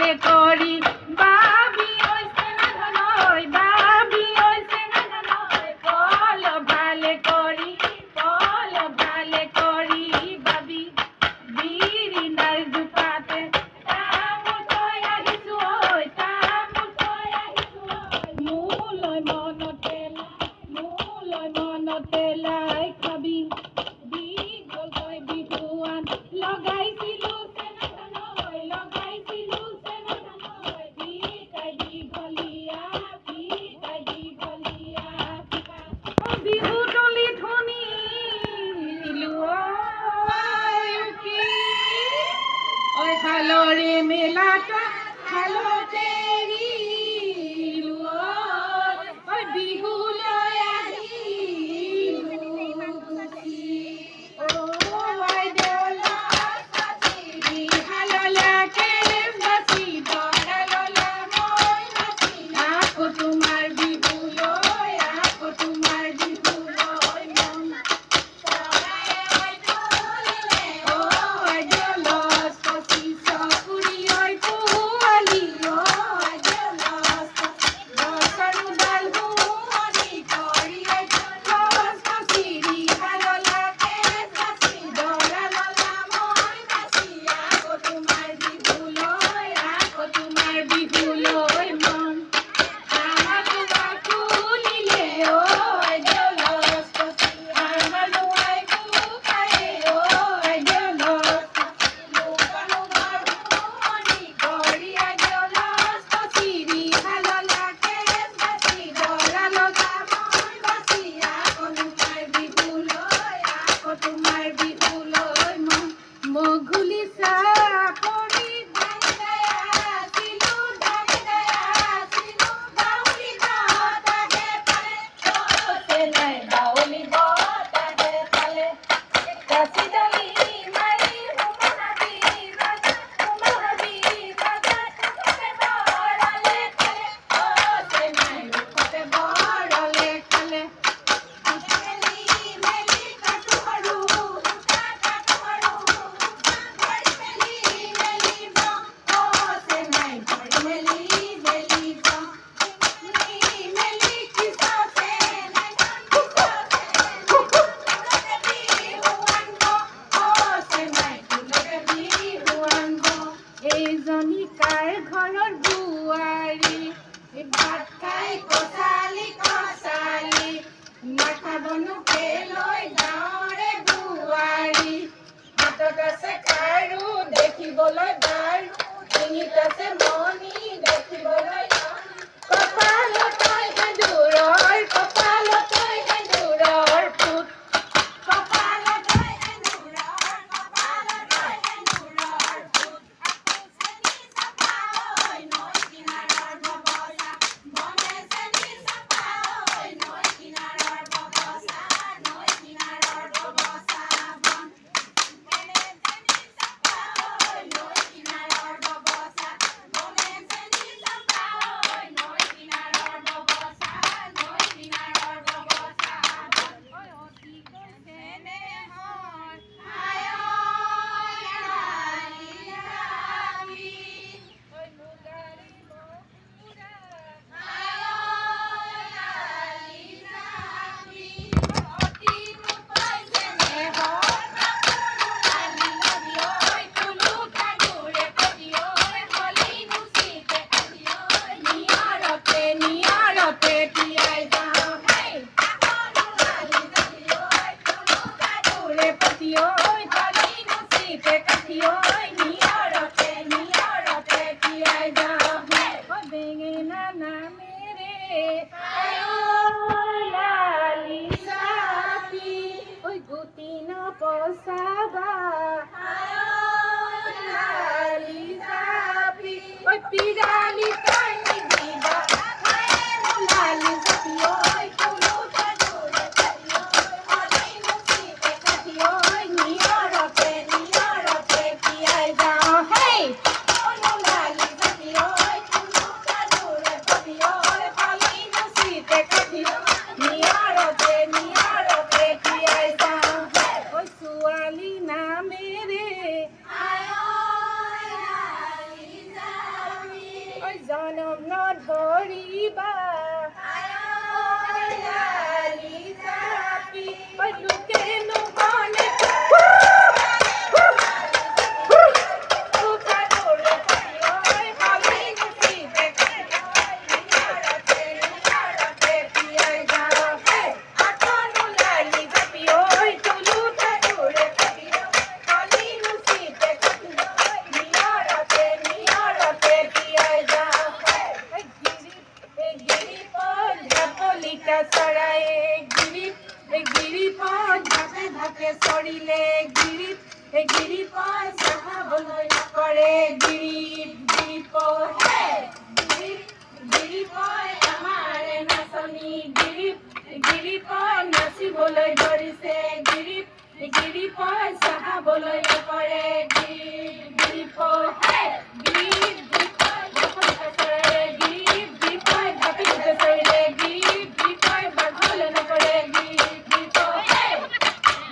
ভালে করি বাবি ওইসে না ধনয় বাবি ওইসে না ধনয় কল ভালে করি বাবি বিড়ি নাই দুপাতে তামুল থৈ আহিছো ঐ তামুল থৈ আহিছো মোলৈ মনতে লাই খাবি দীঘলকৈ বিহুৱান লগাইছিলো ভিকাই দীঘলীয়া বিহু তলি ধুনিলো ঐ হালৰে মেলাটা হালতে এৰিলো ঐ বিহুলৈ আহিলো গুচি আই দেউলা সাচিৰি হাললাকে বাচি দৰাললা মই নাচি আকৌ তোমাৰ বিহুলৈ মন চৰাই দলিলে আই দেউলা সাচি চকুৰি ঐ পোৱালি আই দেউলা গছৰ ডাল হুঁৱৰি কৰি ঐ সাচিৰি হাললাকে বাচি দৰাললা মই নাচি আকৌ তোমাৰ বিহুলৈ মন আমাৰ খুলিলে ঐ দেউলা আমাৰ নোৱাই কুকায়ে ঐ দেউলা লোকানুবাৰ হুঁৱৰি কৰি আই দেউলা সাচিৰি হাললাকে বাচি দৰাললা মই বাচি আকৌ তোমাৰ বিহুলৈ মন মগুলি চাপৰি গাই আছিলো বাউলি বতাহে পালে কাচি ডালি মাৰি হুমাবি বৰালে খালে মেলি কাটো সৰু এইজনী কাৰ ঘৰৰ বোৱাৰী ভাত খাই কচালি নাখাবনো কেলৈ গাঁৱৰে বোৱাৰী হাতত আছে খাৰু দেখিবলৈ বাৰু ডিঙিত আছে মণি দেখিবলৈ কপালতৈ সেন্দুৰৰ ফুট কয় চাহাবলৈ নকৰে গীত গীত হে গীত গীত কয় যখন চৰে গীত গীত কয় ধাপি চৰে গীত গীত কয় বাঘলৈ নকৰে গীত গীত হে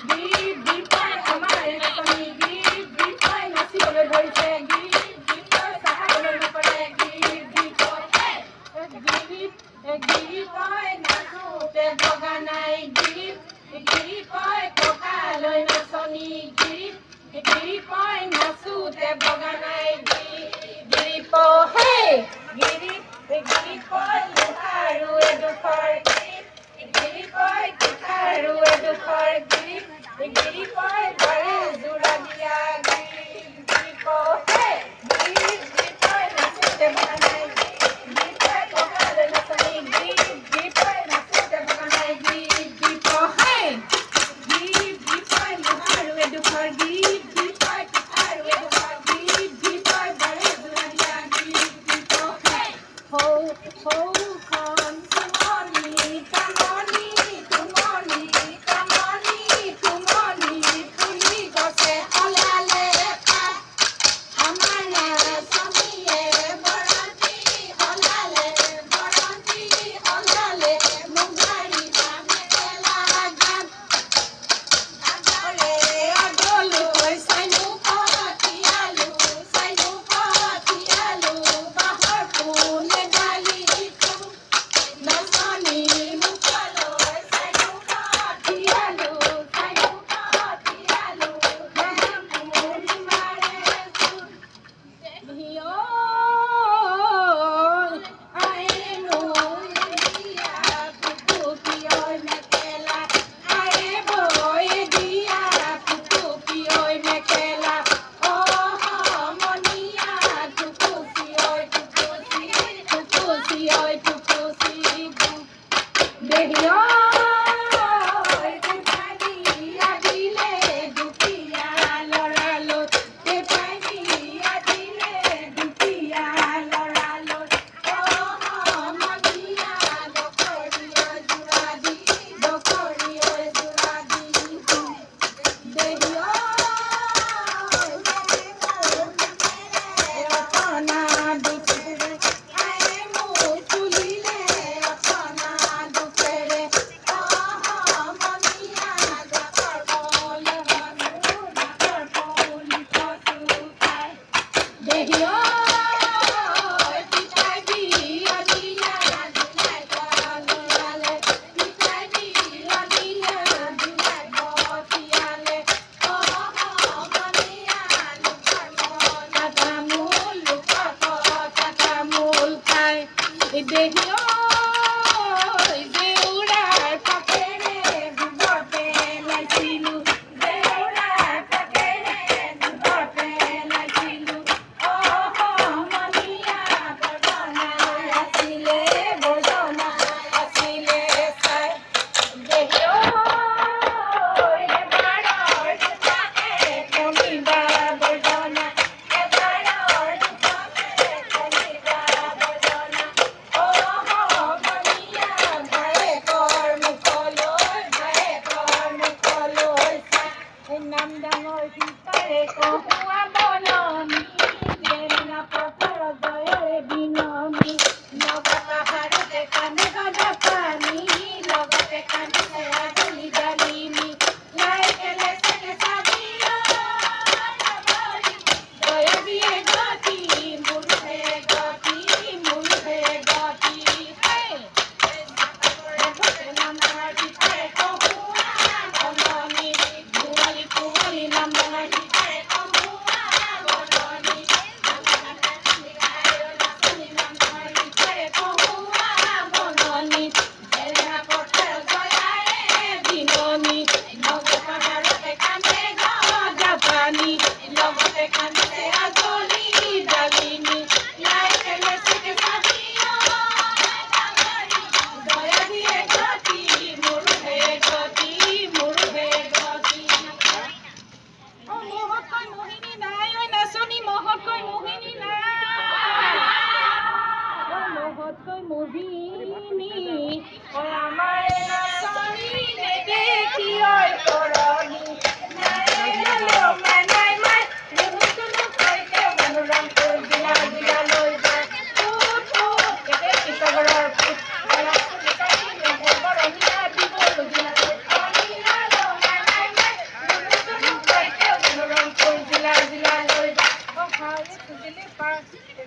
গীত গীত কয় আমাৰ নাচনী গীত গীত কয় নাচিবলৈ ধৰিছে গীত গীত কয় চাহাবলৈ নকৰে গীত গীত হে গীত কয় নাচোতে বগা নাই গীত গীত কয় ককালৈ নাচনী গীত গীত কয় নাচোতে বগা নাই গীত গীত হে গীত গীত কয় লোহাৰো এডোখৰ গীত গীত কয় কুঠাৰো এডোখৰ গীত গীত কয় বাৰে যোৰা দিয়া গীত গীত হে গীত গীত কয় নাচোতে বগা নাই গীত কয় ককালৈ নাচনী গীত গীত কয় নাচোতে বগা নাই গীত গীত হে গীত গীত কয় লোহাৰো এডোখৰ গীত গীত কয় কুঠাৰো এডোখৰ গীত গীত কয় বাৰে যোৰা দিয়া গীত গীত হে হৌ হৌখন চুমনি কামনি তুমনি কামনি তুমনি তুলি গছে সলালে পাত আমাৰ নাচনীয়ে বৰন্তি সলালে মুগাৰী মেখেলা গাত আগলে আগলৈ চাইনো পঠিয়ালো বাহৰ পোনে গালি নাচনী মুখলৈ চাইনো পঠিয়ালো বাহৰ পোনে মাৰে হিয় আয়ে মোৰ দিয়া কুকুপিয়ৈ মেখেলা আয়ে বৈ দিয়া কুকুপিয়ৈ মেখেলা মনিয়া টুকুচিয়ৈ টুকুচি দেহিয় দিলে দুখীয়া ল'ৰালৈ দিলে দুখীয়া ল'ৰালৈ মনিয়া ডকৰীয় যোৰা দি দেহিয় অপনা দুখেৰে আয়ে মোৰ তুলিলে অপনা দুখেৰে মনিয়া ডাকৰ পলে ডাকৰ পলি কচু খাই দেহিয় পিতাই বিয়া দিলে জোনাই ল'ৰালে পিতাই বিয়া দিলে জোনাই পঠিয়ালে মনিয়া তামোল খাই দেহিয় জেউৰাৰ পাতেৰে গোবৰ পেলাইছিলোঁ জেউৰাৰ পাতেৰে গোবৰ পেলাইছিলোঁ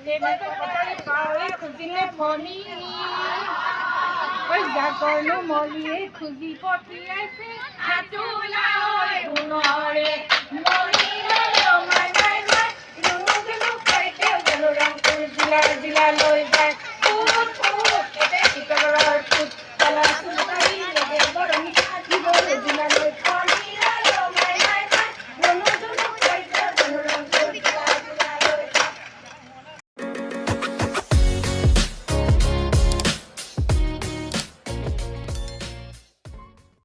তেনেকৈ কটাৰী পাৱৈ খুজিলে ফণী ঐ জাকৰনো মলিয়ে খুজি পঠিয়াইছে সাতোলা ঐ সোণৰে